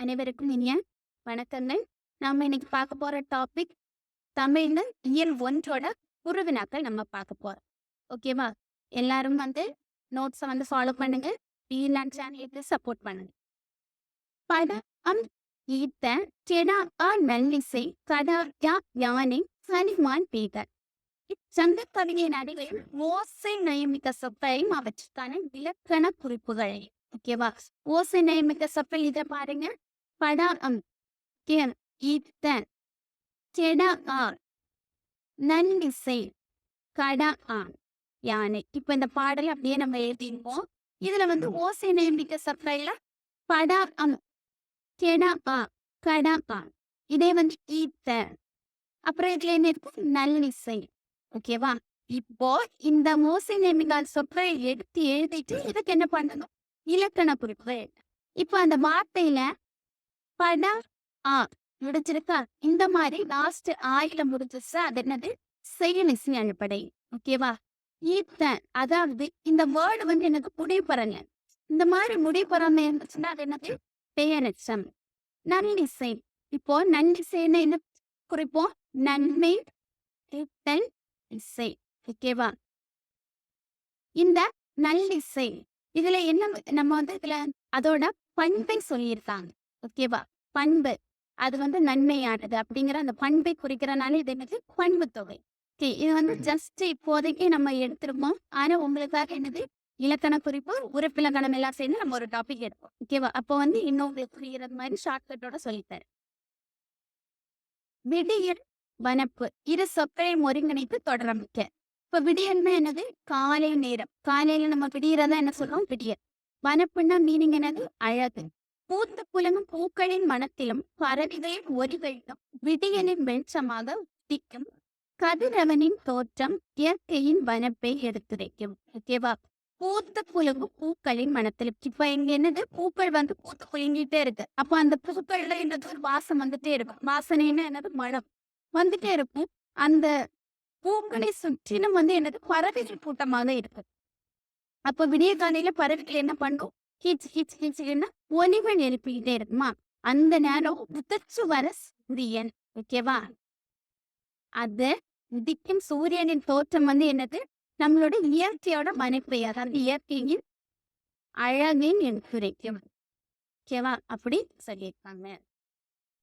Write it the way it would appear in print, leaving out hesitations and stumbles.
அனைவருக்கும் இனிய வணக்கங்கள். நாம இன்னைக்கு பார்க்க போற டாபிக் தமிழ்ல இயல் 1ஓட குருவினாக்கள் நம்ம பார்க்க போறோம். ஓகேவா? எல்லாரும் நோட்ஸை ஃபாலோ பண்ணுங்க. வீலான் சேனலுக்கு சப்போர்ட் பண்ணுங்க. பட அம் ஈத்த கெடா ஆ நல்லிசை கடா யா யானை சனிமான் பீகர். இச்சங்க கவிதையின் அடிகளில் ஓசை நயமிக்க சொற்களையும் அவற்றுக்கான இலக்கண குறிப்புகளை. ஓகேவா? ஓசை நயமிக்க சொற்கள் இதை பாருங்க. படா அம் கேன் ஈத்த கெடா ஆ நல்லிசை கடா ஆன் யானை. இப்ப இந்த பாடல் அப்படியே நம்ம எழுதிருப்போம். இதுல ஓசை நயமிக்க சொற்கள்ல படா அம் கெடா ஆ கடா ஆன். இதே ஈத்த. அப்புறம் இதுல என்ன இருக்கு? நல்லிசை. ஓகேவா? இப்போ இந்த ஓசை நயமிக்க சொற்களை எடுத்து எழுதிட்டு இதுக்கு என்ன பண்ணணும்? இலக்கண குறிப்பு. இப்போ அந்த வார்த்தையில படா ஆ முடிச்சிருக்கா? இந்த மாதிரி லாஸ்ட் ஆயில முடிஞ்சிருச்சா? அது என்னது? செயலிசை அடிப்படை. ஓகேவா? ஈத்த அதாவது இந்த வேர்டு எனக்கு முடிவுபெறல. இந்த மாதிரி முடிவுபெறாம இருந்துச்சுன்னா அது என்னது? பெயரெச்சம். நல்லிசை. இப்போ நல்லிசைன்னு என்ன குறிப்போம்? நன்மை தீர்த்தல் இசை. ஓகேவா? இந்த நல்லிசை இதுல என்ன நம்ம இதுல அதோட பண்பை சொல்லியிருக்காங்க. ஓகேவா? பண்பு அது நன்மையானது அப்படிங்கிற அந்த பண்பை குறிக்கிறனால இது என்னது? பண்பு தொகை. ஓகே, இது ஜஸ்ட் இப்போதைக்கு நம்ம எடுத்திருப்போம். ஆனா உங்களுக்காக என்னது? இலக்கண குறிப்பு உறுப்பிலக்கணம் எல்லாம் சேர்ந்து நம்ம ஒரு டாபிக் எடுப்போம். ஓகேவா? அப்போ இன்னும் உங்களுக்கு புரியுறது மாதிரி ஷார்ட்கட்டோட சொல்லித்தரேன். விடியல் வனப்பு இரு சொற்களையும் ஒருங்கிணைத்து தொடரமிக்க. இப்ப விடியல்னா என்னது? காலை நேரம். காலையில நம்ம விடியறதா என்ன சொல்றோம்? விடியல். வனப்புன்னா மீனிங் என்னது? அழகு. பூத்து குலுங்கும் பூக்களின் மனத்திலும் பறவைகளின் ஒலிகளிலும் விடியலின் வெளிச்சமாக உதிக்கும் கதிரவனின் தோற்றம் இயற்கையின் வனப்பை எடுத்துரைக்கும். ஓகேவா? பூத்து குலுங்கும் பூக்களின் மனத்திலும். இப்ப இங்க என்னது? பூக்கள் பூத்து குலுங்கிட்டே இருக்கு. அப்ப அந்த பூக்கள்ல என்னது? ஒரு வாசம் வந்துட்டே இருக்கும். வாசனைன்னா என்னது? மனம் வந்துட்டே இருக்கும். அந்த பூக்களை சுற்றிலும் என்னது? பறவைகள் கூட்டமாக இருக்கு. அப்ப விடிய காலையில பறவைகள் என்ன பண்ணும்? கீச் கீச் கீச்சுன்னா ஒலிகள் எழுப்பிக்கிட்டே இருக்குமா? அந்த நேரம் உதிச்சு வர சூரியன். ஓகேவா? அது உதிக்கும் சூரியனின் தோற்றம் என்னது? நம்மளோட இயற்கையோட மனைப்பை, அதாவது இயற்கையின் அழகின் எடுத்துரைக்கும். ஓகேவா? அப்படி சொல்லியிருக்காங்க.